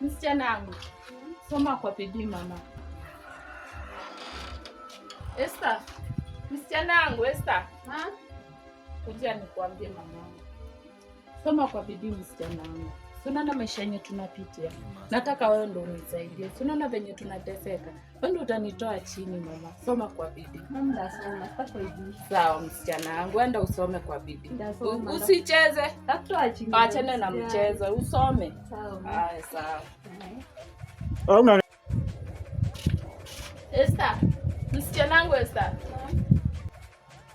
Msichana wangu. Soma kwa bidii mama. Esther. Msichana wangu Esther. Kuja nikuambie mama. Soma kwa bidii msichana wangu. Unaona maisha yenye tunapitia. Nataka wewe ndio unisaidie. Unaona venye tunateseka. Wewe ndio utanitoa chini mama. Soma kwa bidii. Mama nasoma kwa bidii. Sawa msichana wangu, enda usome kwa bidii. Usicheze. Tafuta chini. Achana na mchezo, usome. Sawa. Haya sawa. Una Esther. Msichana wangu Esther.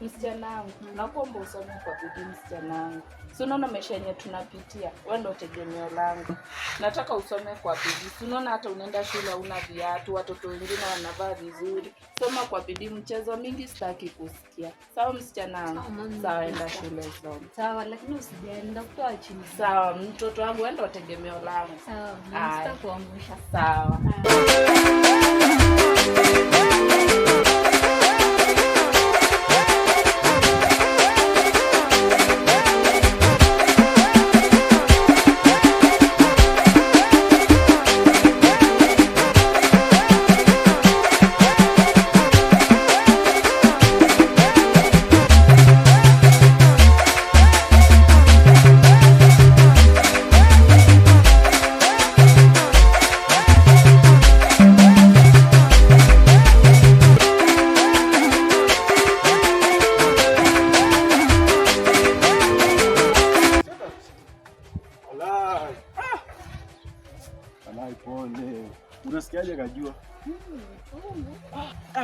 Msichana wangu, naomba usome kwa bidii msichana wangu. Si unaona maisha yenye tunapitia, wewe ndio tegemeo langu. Nataka usome kwa bidii. Si unaona hata unaenda shule una viatu, watoto wengine wanavaa vizuri. Soma kwa bidii, mchezo mingi sitaki kusikia. Sawa msichana wangu? Sawa, enda shule soma. Sawa, lakini usijali ndakutoa chini. Sawa, mtoto wangu wewe ndio tegemeo langu. Sawa, sitakuangusha. Sawa. Unasikiaje kajua?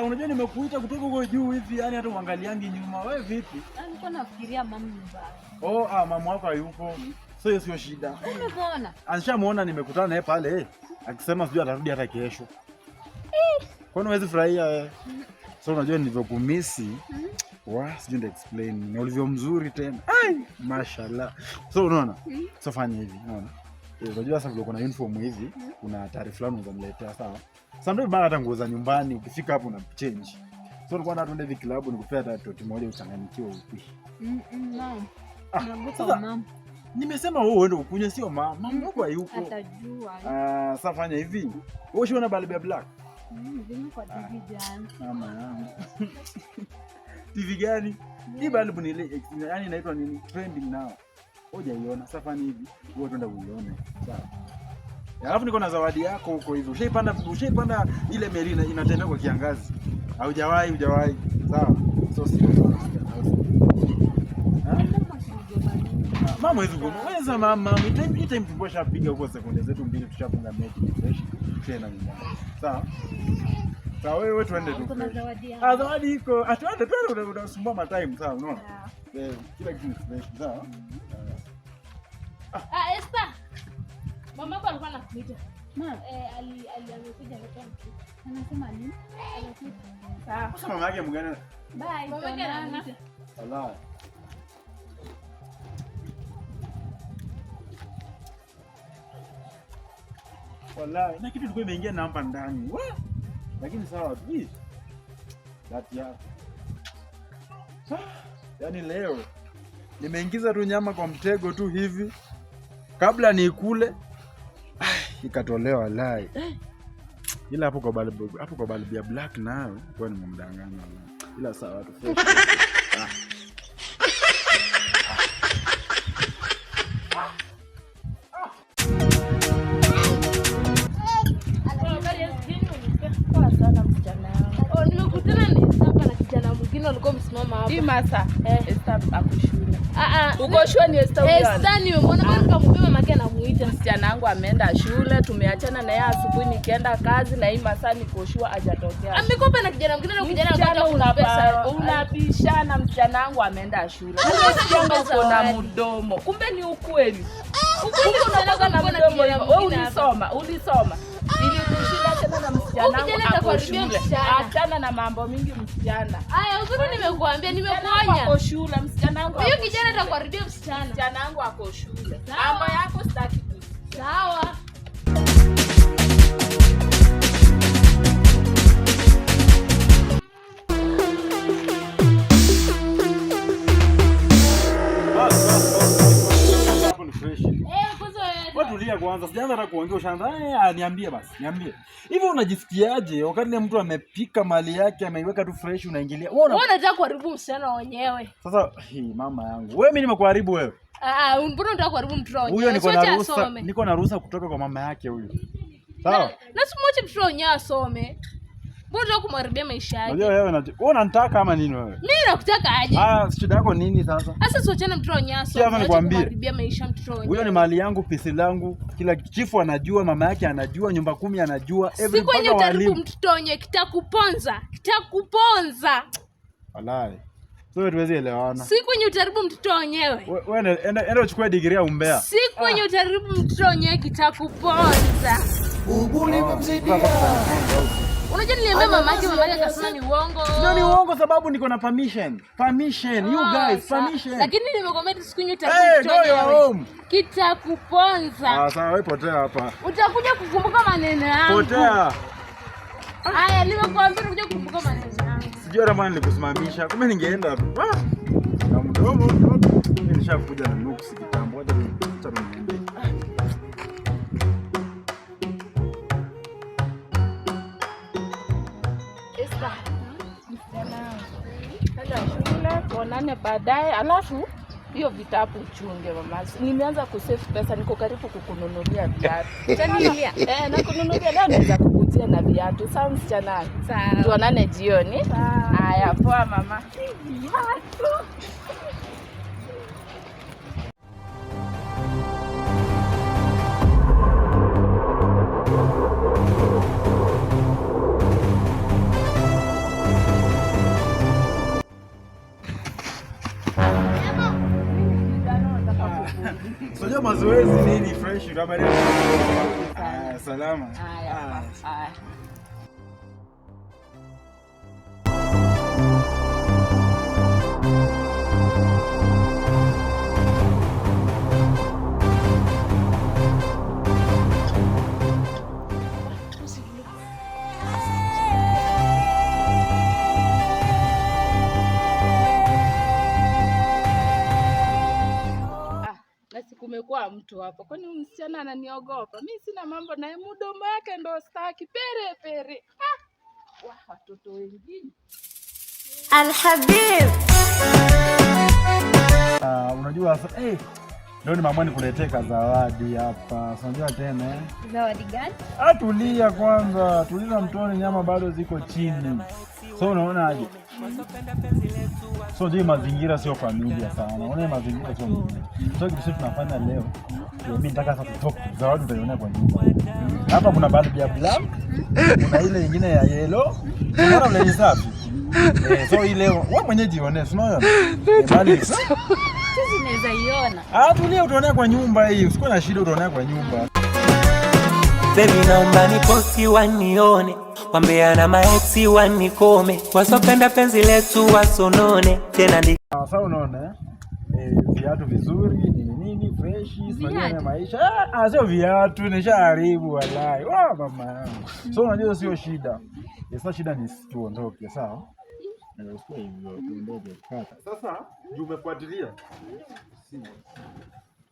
Unajua nimekuita kutoka huko juu hivi, yani hata uangaliangi nyuma. Wewe vipi? Nilikuwa nafikiria mama mbaya. Mama wako hayupo. So hiyo sio shida. Umeona? Alishamuona nimekutana naye pale akisema sijui atarudi hata kesho. Kwani huwezi furahia? So unajua nilivyokumisi. Sijui ndio explain. Na ulivyo mzuri tena. Mashallah. So unaona? So fanya hivi, unaona? Unajua sasa kuna uniform hivi, kuna taarifa fulani unamletea sawa. Sasa ndio bado hata nguo za nyumbani ukifika hapo una change. So nilikuwa na tuende hivi club nikupea hata toti moja uchanganyikiwe upi. Mama. Naomba mama. Nimesema wewe uende ukunywe sio mama. Mama wako hayuko. Atajua. Sasa fanya hivi. Wewe usiona balbu ya black? Ndio kwa TV jana. Mama yangu. TV gani? Hii balbu ni ile yani inaitwa nini? Trending now. Hujaiona. Sasa fanya hivi. Wewe twenda uione. Sawa. Alafu niko na zawadi yako huko hivi. Ushaipanda ile Merina inatembea kwa kiangazi. Hujawahi. Sawa. So sio sawa. Mama hizo ngoma. Weza mama, time tumbosha piga huko sekunde zetu mbili tushafunga mechi fresh tena nyumbani. Sawa? Sawa wewe twende tu. Kuna zawadi yako. Zawadi iko. Twende unasumbua ma time, sawa unaona? Kila kitu fresh, sawa? Esther. Mama yako alikuwa anakuita. Alikuja hapa. Anasema nini? Alikuja. Sawa. Sasa mama yake mgani? Bye. Mama yake anakuja. Allah. Wallahi, na kitu kilikuwa imeingia namba ndani. Lakini sawa tu. Yaani leo nimeingiza tu nyama kwa mtego tu hivi. Kabla nikule ikatolewa wallahi. Ila hapo kwa balbu ya black nayo kwa nimemdanganya. Ila sawa tu fresh. Alikuwa msimama hapa. Hii masa Esther akushule. Uko shule ni Esther huyo. Esther ni umeona kama nikamwambia mama yake anamuita. Msichana wangu ameenda shule, tumeachana na yeye asubuhi nikienda kazi na hii masa niko shule hajatokea. Amekupa na kijana mwingine na kijana unapishana msichana wangu ameenda shule. Uko na mdomo. Kumbe ni ukweli. Ukweli unaona na mdomo. Wewe ulisoma. Ili kushinda tena na msichana wangu ako shule. Achana na mambo mingi msichana. Aya, uzuri nimekuambia, nimekuonya. Ako shule msichana wangu. Huyo kijana atakuharibia msichana. Msichana wangu ako shule. Mambo yako sitaki kusikia. Sawa. tulia kwanza. Sijaanza hata kuongea ushaanza. Niambie basi. Niambie. Hivi unajisikiaje wakati ile mtu amepika mali yake ameiweka tu fresh unaingilia? Wewe unataka kuharibu msichana wenyewe. Sasa mama yangu. Wewe mimi nimekuharibu wewe. Mbona unataka kuharibu mtoto wenyewe? Huyo niko na ruhusa kutoka kwa mama yake huyo. Sawa? Na simwache mtoto wenyewe asome. Mbona unataka kumharibia maisha yake? Unajua wewe unanitaka ama nini wewe? Mimi nakutaka aje? Shida yako nini sasa? Sasa siachane mtoto wenyewe asome. Sasa nikwambie. Kumharibia maisha mtoto wenyewe. Huyo ni mali yangu, pisi langu. Kila chifu anajua, mama yake anajua, nyumba 10 anajua, every siku yenye utaribu mtoto wenyewe kitakuponza. Walai. Sio tuwezi elewana. Siku yenye utaribu mtoto wenyewe. Wewe enda uchukue degree ya umbea. Siku yenye utaribu mtoto wenyewe kitakuponza. Unajua niliambia mamake akasema ni uongo. Ndio ni uongo sababu niko na permission. You guys, permission. Lakini nimekwambia siku yenye utaribu mtoto wenyewe kitakuponza. Sawa, wewe potea hapa. Utakuja kukumbuka maneno yangu. Potea. Haya, nimekwambia utakuja kukumbuka maneno yangu. Sijui hata maana nilikusimamisha. Kumbe ningeenda tu. Na mdomo. Nilishakuja na nuksi kitambo hata niende. Tuonane baadaye, alafu hiyo vitabu uchunge mama. Nimeanza kusave pesa, niko karibu kukununulia viatu. Utanilia? Na kununulia leo naweza kukujia na viatu. Sawa msichana? Sawa. Tuonane jioni. Haya, poa mama. Sio mazoezi nini fresh kama leo. Salama. Haya. Kumekuwa mtu hapo. Kwani msichana ananiogopa? Mimi sina mambo naye, mdomo yake ndo staki pere. Watoto wengine. Alhabib. Unajua leo ni mama nikuletea zawadi hapa. Unajua tena Zawadi gani? Tulia kwanza. Tuliza mtoni, nyama bado ziko chini. So unaona aje? So mazingira sio familia sana. Unaona mazingira sio familia. So kitu tunafanya leo, mimi nataka sasa tutoke. Zawadi utaiona kwa nyumba. Hapa kuna balbu ya black, kuna ile nyingine ya yellow. Unaona vile ni safi. So ile wewe mwenyewe jione, unaona? Bali sisi naweza iona. Tulia utaona kwa nyumba hii. Usikuwe na shida, utaona kwa nyumba. Baby naomba niposti wanione, wambea na maeksi wanikome, wasopenda penzi letu wasonone tena ndi. Sasa unaona viatu vizuri nini fresh sio maisha. Sio viatu nishaharibu walai. Mama yangu. So unajua sio shida. Sasa shida ni tuondoke, sawa? Sio hivyo, tuondoke kaka. Sasa juu umefuatilia.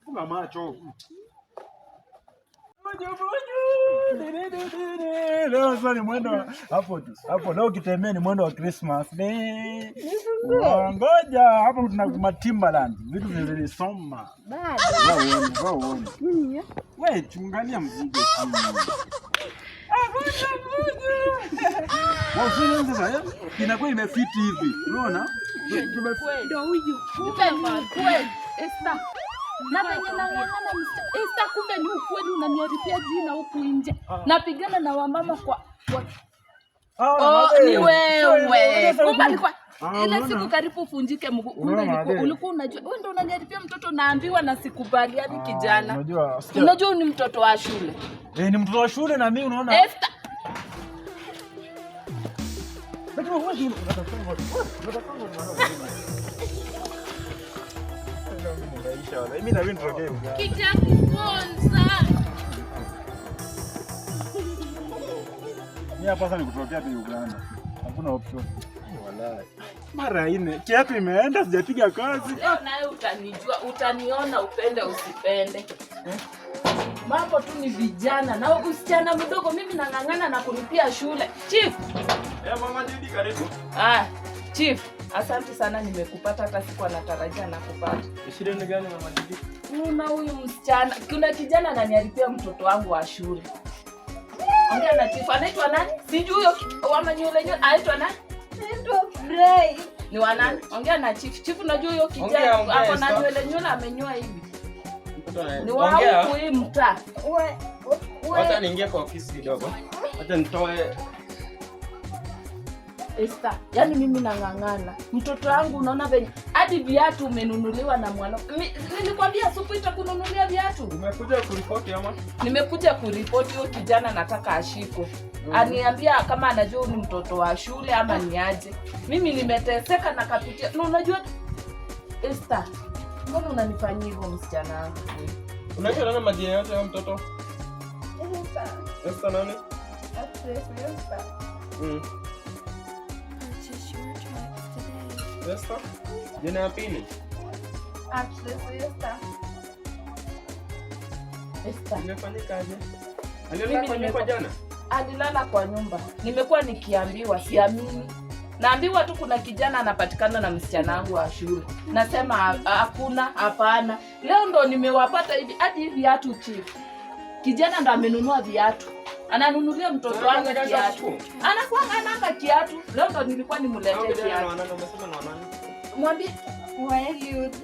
Funga macho. Sasa ni mwendo hapo leo kitembea ni mwendo wa Christmas. Ngoja hapo tuna Timberland. Vitu vilisoma. Bado. Wewe chungalia mzigo chini. Sasa inakuwa imefiti hivi. Unaona? Ndio huyu. Kweli. Esther. Na penye nang'ang'ana Esther, kumbe ni ukweli unaniharibia jina huku nje. Napigana na wamama kwa ni wewe. Kumbe alikuwa ile siku karibu ufunjike mguu. Ulikuwa unajua wewe ndio unaniharibia mtoto, naambiwa na sikubali hadi kijana. Unajua ni mtoto wa shule. Ni mtoto wa shule na mimi unaona. Esther. Mimi na wewe nitokee. Kitakuponza. Mimi hapa sasa nikutokea tu Uganda. Hakuna option. Wallahi. Mara ine kiatu imeenda sijapiga kazi. Leo naye utanijua, utaniona upende usipende. Mambo tu ni vijana na usichana mdogo, mimi nang'ang'ana na kulipia shule. Chief. Mama Judy karibu. Chief, asante sana nimekupata, hata sikuwa natarajia na kupata. Shida ni gani Mama Judy? Una huyu msichana, kuna kijana ananiharibia mtoto wangu wa shule. Ongea na Chief, anaitwa nani? Sijui huyo wa manyole anaitwa nani? Anaitwa Bray. Ni wa nani? Ongea na Chief. Chief, unajua huyo kijana hapo na nywele amenyoa hivi. Ni wa huku hii mtaa. Wacha niingie kwa ofisi kidogo. Wacha nitoe Esther, yani mimi nang'ang'ana. Mtoto wangu unaona venye hadi viatu umenunuliwa na mwana. Nilikwambia supu itakununulia viatu. Umekuja kuripoti ama? Nimekuja kuripoti huyo kijana, nataka ashikwe. Aniambia kama anajua ni mtoto wa shule ama ni aje. Mimi nimeteseka na kapitia. Na unajua Esther, mbona unanifanyia hivyo msichana wangu? Unajua nani majina yote ya mtoto? Esther nani? Esther. Esther? Jina ya pili? Esther. Imefanyikaje? Alilala kwa jana? Alilala kwa nyumba. Nimekuwa nikiambiwa, siamini. Naambiwa tu kuna kijana anapatikana na msichana wangu wa shule. Nasema hakuna, hapana. Leo ndo nimewapata hivi hadi hivi viatu Chief. Kijana ndo amenunua viatu. Ananunulia mtoto wangu kiatu. Anakuwa ananga kiatu. Leo ndo nilikuwa nimletee kiatu. Umesema na nani? Mwambie Wa Eliud.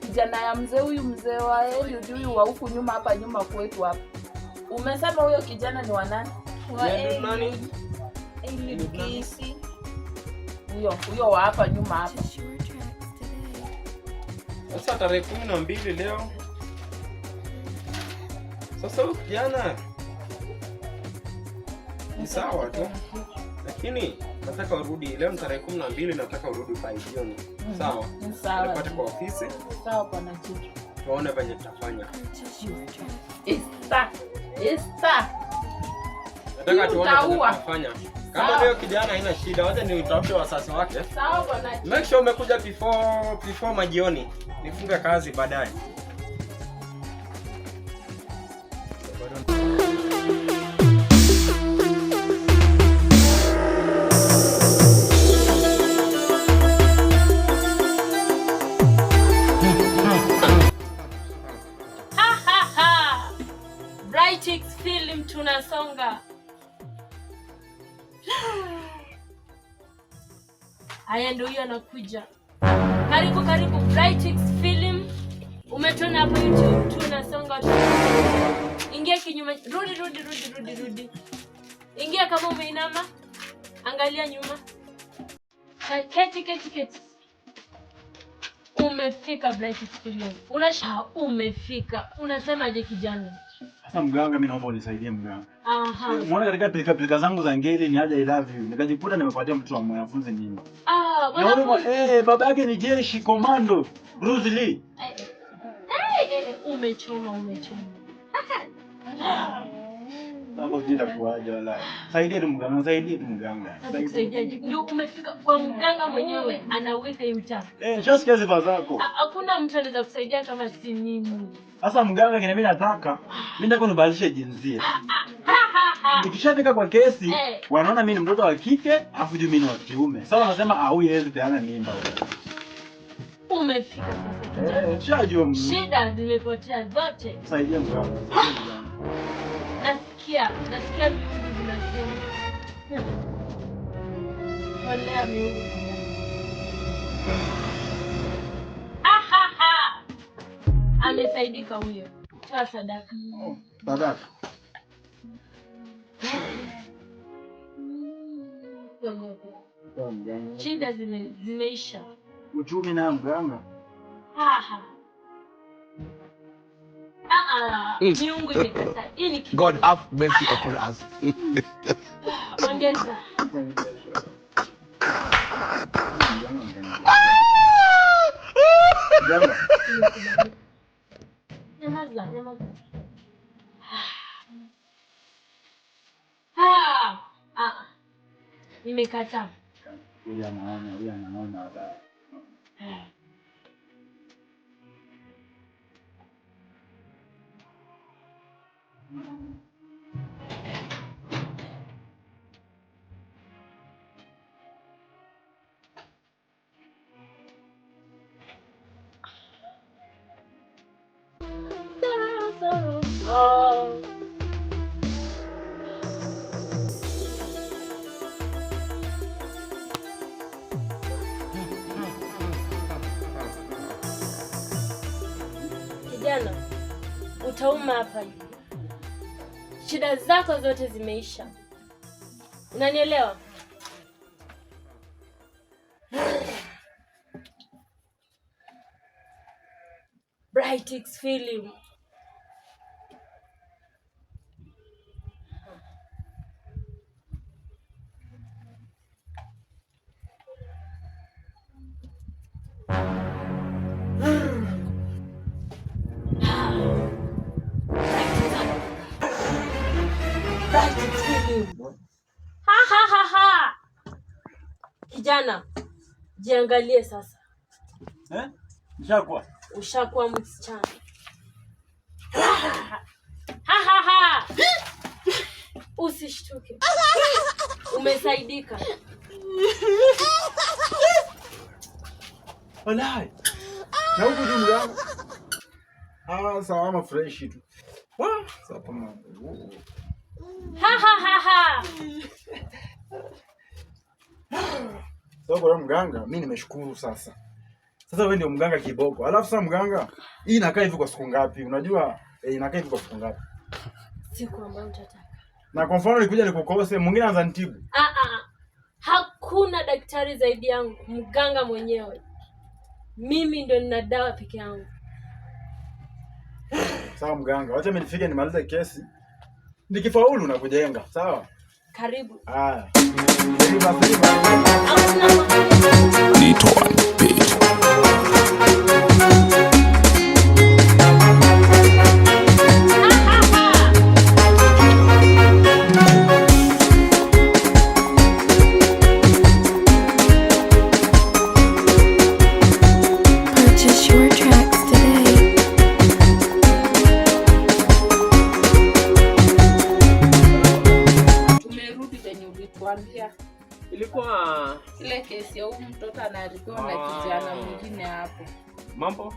kijana ya mzee wa Eliud huyu wa huku nyuma hapa nyuma kwetu hapa. Umesema huyo kijana ni wa nani? Wa Eliud. Eliud Kisi. Huyo wa hapa nyuma hapa. Sasa tarehe 12 leo. Sasa kijana ni sawa tu. Lakini nataka urudi leo tarehe 12, nataka urudi 5 jioni. Sawa? Sawa. Nipate kwa ofisi. Sawa bwana Chief. Tuone venye tutafanya. Esther. Nataka tuone venye tutafanya. Kama leo kijana haina shida, wacha niutafute wasasi wake. Sawa bwana Chief. Make sure umekuja before majioni. Nifunge kazi baadaye. Brightix Film tunasonga. Haya ndio hiyo anakuja. Karibu Brightix Film. Umetona hapo YouTube tunasonga. Ingia kinyuma. Rudi. Ingia kama umeinama. Angalia nyuma. Keti. Umefika Brightix Film. Umefika. Unasemaje kijana? Sasa mganga, mimi naomba unisaidie mganga. Aha. Muone katika pilika zangu za ngeli ni aje I love you. Nikajikuta nimepatia mtu wa mwanafunzi nyimbo. Baba yake ni jeshi komando Bruce Lee. Umechoma. Sasa ujinda kuaje wala. Saidie tu mganga. Ndio umefika kwa mganga mwenyewe anaweka hiyo mtaa. Just kazi zako. Hakuna mtu anaweza kusaidia kama si mimi. Sasa mganga kile mimi nataka nibadilishe jinsia. Nikishafika kwa kesi, wanaona mimi ni mtoto wa kike, afu juu mimi ni wa kiume. Sasa wanasema huyu hawezi peana mimba. Umefika sasa. Shajua Shida zimepotea zote. Saidia mganga. Nasikia vitu vinasema. Wala mimi. Amesaidika huyo. Toa sadaka. Sadaka. Shida zimeisha. Uchumi na mganga. Miungu imekata. God have mercy upon us. Ongeza. Nyamaza. Nimekataa. Huyu anaona hapa. Kijana, utauma hapa. Shida zako zote zimeisha. Unanielewa? Brightix Film. Kijana, jiangalie sasa. Nishakuwa. Ushakuwa msichana. Usishtuke. Umesaidika. Walai. Na huko ndio mganga. Sawa ama fresh tu. Sawa kama. Sasa kwa mganga, mimi nimeshukuru sasa. Sasa wewe ndio mganga kiboko. Alafu sasa mganga, hii inakaa hivi kwa siku ngapi? Unajua inakaa hivi kwa siku ngapi? Siku ambayo utataka. Na kwa mfano nikuja nikukose, mwingine anaanza nitibu. Hakuna daktari zaidi yangu, mganga mwenyewe. Mimi ndio nina dawa peke yangu. Sawa mganga, wacha mimi nifike nimalize kesi. Nikifaulu na kujenga, sawa? Karibu. Haya. Purchase your tracks today. Tumerudi venye ulituambia. Ilikuwa Ile kesi ya huyu mtoto anaribiwa na kijana mwingine hapo. mambo.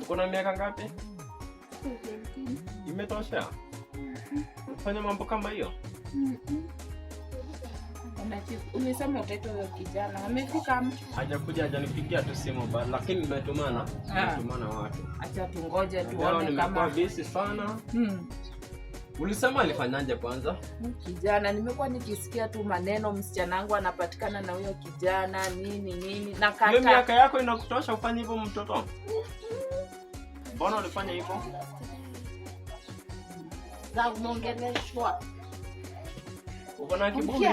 Uko na miaka ngapi? Imetosha. Fanya mambo kama hiyo. Umesema utaitwa huyo kijana. Amefika mtu. Hajakuja, hajanipigia tu simu bado, lakini nimetumana. Nimetumana watu. Acha tungoje Leo tuone nimekuwa kama busy sana. Ulisema alifanyaje kwanza? kijana, nimekuwa nikisikia tu maneno msichana wangu anapatikana na huyo kijana nini na Hiyo kata. miaka yako inakutosha ufanye hivyo mtoto? Mbona ulifanya hivyo? Za umeongeleshwa. Uko na kiburi?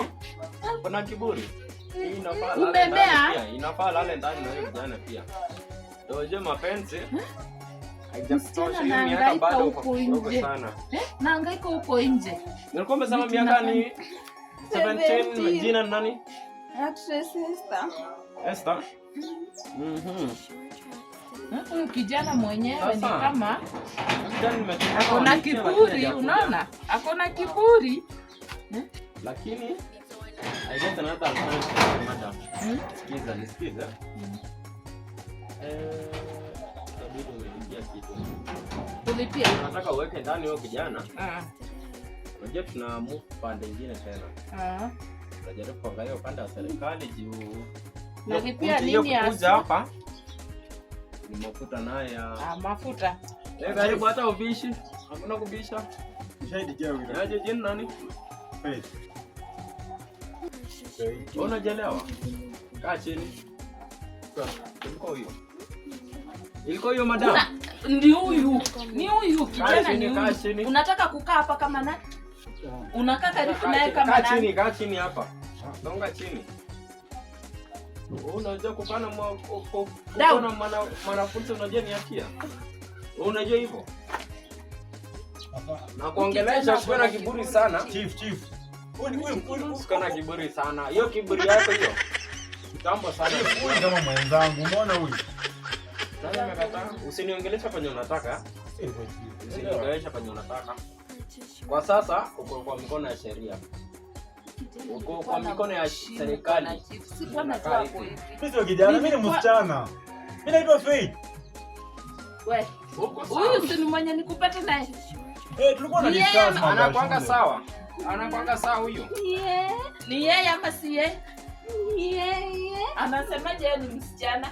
Uko na kiburi? Hii inafaa lale Umemea? ndani pia. Inafaa lale ndani na huyo kijana pia. Ndio mapenzi. Haijatosha hiyo miaka bado uko sana. Naangaika huko nje. Nilikuwa nimesema miaka ni 17. Jina nani? Actress Esther. Esther. Kijana mwenyewe ni Sasa. kama Kijana nimetumia. akona kiburi, unaona? Akona kiburi. Lakini I get another alternative, madam. Nisikiza. Tabidi umeingia kitu. Kulipia. Nataka uweke ndani huyo kijana. Unajua tuna move pande nyingine tena. Tunajaribu kuangalia upande wa serikali juu. Nalipia Hiyo nini kuja hasa? hapa? Ni mafuta naye ya. Mafuta. Karibu hata ubishi. Hakuna kubisha. Nishaidikia wewe. Yaje jini nani? Unajelewa? Kaa chini. Ilikuwa hiyo madam. Ni huyu. Ni huyu kijana ni Kaa huyu. chini. Unataka kukaa hapa kama nani? Unakaa karibu naye kama nani? Kaa chini hapa. Songa chini. Unajua kukana mwanafunzi unajua ni hatia. Unajua hivyo? Na kuongelesha usiwe na kiburi sana. Chief. Usiwe na kiburi sana. Hiyo kiburi yako hiyo. Kitambo sana. Huyu kama mwenzangu, umeona huyu? Sasa nimekataa. Usiniongelesha kwenye unataka. Usiniongelesha kwenye unataka. Kwa sasa uko kwa mikono ya sheria. Uko kwa mikono ya serikali. Sikuwa najua hapo hivi. Mimi sio kijana, mimi ni msichana. Mimi naitwa Faith. Wewe, huyu si ni mwenye nikupata naye? Tulikuwa na discuss. Anakuanga sawa. Anakuanga sawa huyo. Ni yeye ama si yeye? Yeye. Anasemaje yeye ni msichana?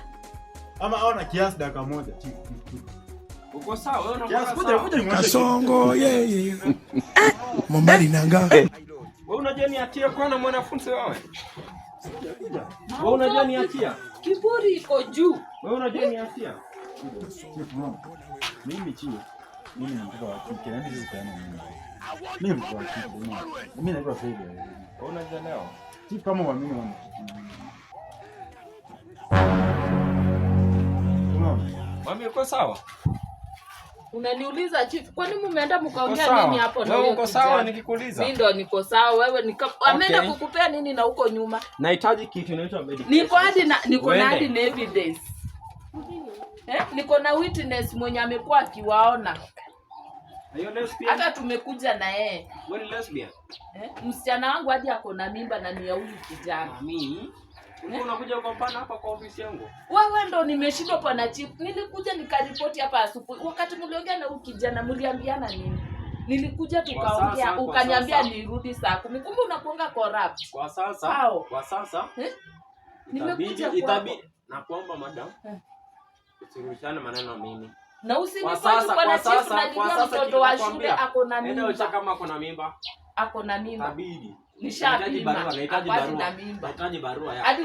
Ama aona kiasi dakika moja. Uko sawa, wewe Kiasi unakuwa kuja sawa. Kasongo yeye. Mambali nanga. Wewe unajua ni hatia kwa na mwanafunzi wewe? Wewe unajua ni hatia? Kiburi iko juu. Wewe unajua ni hatia? Mimi ni mtoto wa kike, na mimi sikuana mimi. Mimi ni mtoto wa kike. Mimi naitwa Faith. Wewe unajua leo? Chief kama wa mimi wana. Mami uko sawa? Unaniuliza chief, kwani mumeenda mkaongea Uko nini hapo na wewe uko sawa nikikuuliza? Mimi ndo niko sawa, wewe ameenda kukupea nini na huko nyuma? Nahitaji kitu inaitwa medication. Niko na hadi na evidence. Niko na witness mwenye amekuwa akiwaona. Hiyo lesbian. Hata tumekuja na yeye. Wewe ni lesbian? Msichana wangu hadi ako na mimba na ni ya huyu kijana. Mimi unakuja ukampana hapa kwa ofisi yangu. Wewe ndo nimeshindwa pana chief. Nilikuja nikaripoti hapa asubuhi. Wakati mliongea na huyu kijana mliambiana nini? Nilikuja tukaongea ukaniambia nirudi saa 10. Kumbe unakuanga corrupt. Kwa sasa. How? Kwa sasa. Nimekuja itabidi na kuomba madam. Usirushane maneno mimi. Na usinifanye kwa chief na ndio mtoto wa shule ako na mimba. Nenda kama ako na mimba. Ako na mimba. Itabidi. Nishapima. Nahitaji barua. Nahitaji barua ya. Hadi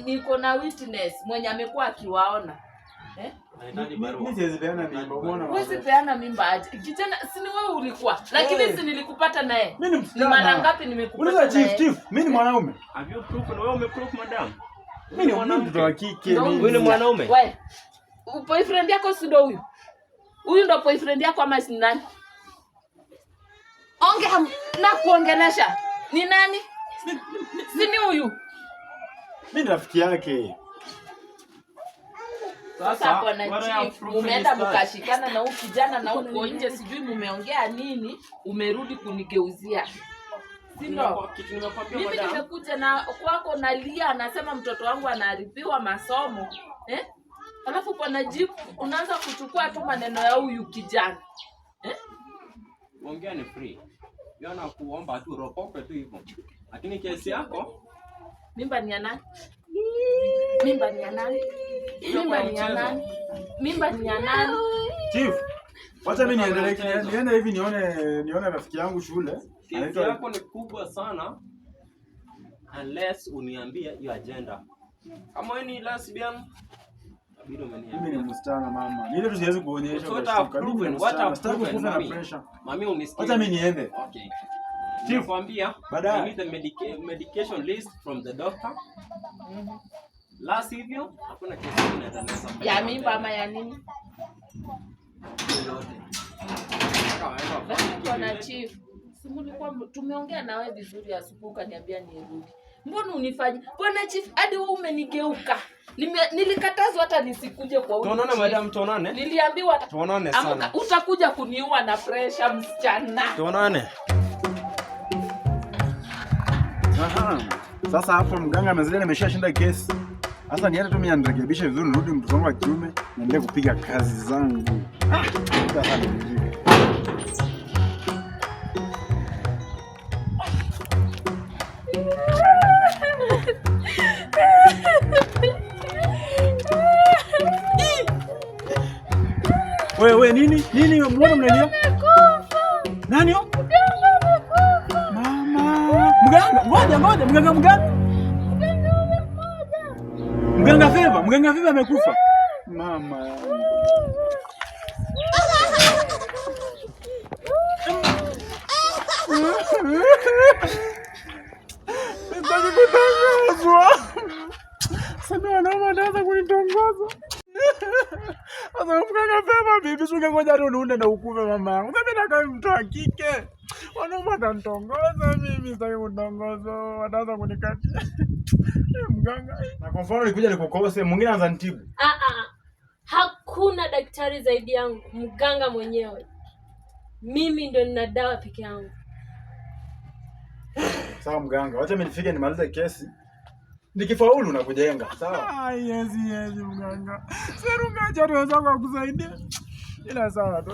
niko na witness mwenye amekuwa akiwaona. Nahitaji barua. Mimi siwezi peana mimba, umeona? Wewe sipeana mimba aje? Kijana si ni wewe ulikuwa. Lakini si nilikupata naye. Mimi ni msichana. Ni mara ngapi nimekupata naye? Uliza chief, mimi ni mwanaume. Have you proof? Wewe umeproof madam? Mimi ni mwanamke wa kike mimi. Wewe ni mwanaume? Wewe. Boyfriend yako si ndo huyu? Huyu ndo boyfriend yako ama si nani? Ongea na kuongelesha. Ni nani? Si ni huyu. Mimi ni rafiki yake. Sasa bwana chief, umeenda mkashikana na huyu kijana na huko nje sijui mumeongea nini, umerudi kunigeuzia. Si ndio? Mimi nimekuja na kwako nalia anasema mtoto wangu anaharibiwa masomo. Alafu bwana chief unaanza kuchukua tu maneno ya huyu kijana. Ongea ni free. Yana kuomba tu ropoke tu hivyo. Lakini kesi yako mimba ni ya nani? Mimba ni ya nani? Mimba ni ya nani? Mimba ni ya nani? Chief, wacha mimi niende hivi nione rafiki yangu shule. Kesi yako ni kubwa sana. Unless uniambie hiyo agenda. Kama wewe ni lesbian, tabidi umeniambia. Mimi ni msichana mama. Nile tusiwezi kuonyesha What have proven? Mami umesikia. Wacha mimi niende. Okay. Chief, kwambia, baadaye. I need the medication list from the doctor. Last hivyo, hakuna kesi inaendelea. Ya mimba ama ya nini? Bwana chief, simulikuwa tumeongea na wewe vizuri asubuhi ukaniambia nirudi. Mbona unifanye? Bwana chief, hadi wewe umenigeuka. Nilikatazwa hata nisikuje kwa huyu. Tuonane madam, tuonane. Niliambiwa tuonane sana. Utakuja kuniua na pressure msichana. Tuonane. Aha. Sasa hapo mganga amezile nimeshashinda kesi. Sasa niende tu mimi nirekebishe vizuri nirudi mtoto wangu wa kiume niendelee kupiga kazi zangu. Wewe nini? Nini mbona mnalia? Nani huyo? Mama. Mganga, ngoja, mganga mganga. Mganga Feva amekufa. Mama. Nitaki kutangazwa. Sasa wanaanza kunitongoza. Sasa mganga Feva bibi sunge ngoja tu niunde na ukufe mama yangu. Sasa nataka mtu wa kike. Wanaume watanitongoza mimi sitaki kutongoza. Wataanza kunikatia. Mganga. Na kwa mfano nikuja nikukose mwingine anza nitibu. Hakuna daktari zaidi yangu, mganga mwenyewe. mimi ndo nina dawa peke yangu. Sawa mganga, wacha mimi nifike nimalize kesi. Nikifaulu na kujenga. Sawa? Yes mganga. Serunga cha naweza kukusaidia. Ila sawa tu.